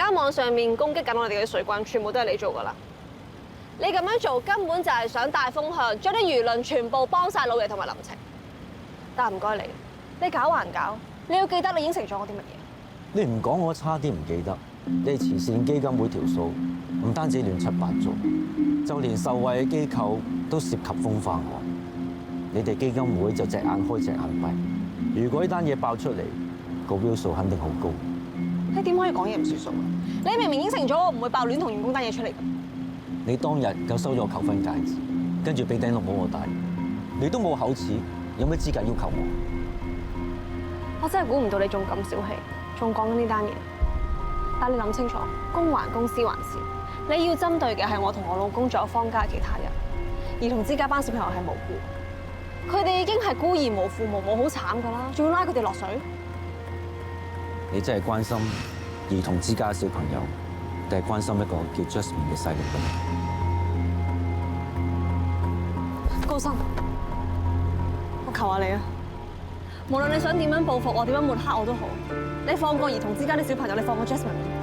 家網上面攻擊緊我哋嘅水軍，全部都係你做㗎啦。你咁樣做根本就係想帶風向，將啲輿論全部幫晒老爺同埋林晴。但係唔該你搞還搞，你要記得你應承咗我啲乜嘢。你唔講我差啲唔記得。你哋慈善基金會條數唔單止亂七八糟，就連受惠嘅機構都涉及風化案。你哋基金會就隻眼開隻眼閉。如果呢單嘢爆出嚟，個標數肯定好高。你點可以講嘢唔算數啊？你明明應承咗我唔會爆戀童員工單嘢出嚟㗎。你當日夠收咗我求婚戒指，跟住俾頂綠帽我戴，你都冇口齒，有咩資格要求我？我真係估唔到你仲咁小氣，仲講緊呢單嘢。但你諗清楚，公還公，私還私，你要針對嘅係我同我老公仲有方家嘅其他人。兒童之家班小朋友係無辜，佢哋已經係孤兒無父無母，好慘㗎啦，仲要拉佢哋落水。你真係關心兒童之家小朋友，定係關心一個叫 Jasmine 嘅細路咁？高生，我求下你啊！無論你想點樣報復我，點樣抹黑我都好，你放過兒童之家啲小朋友，你放過 Jasmine。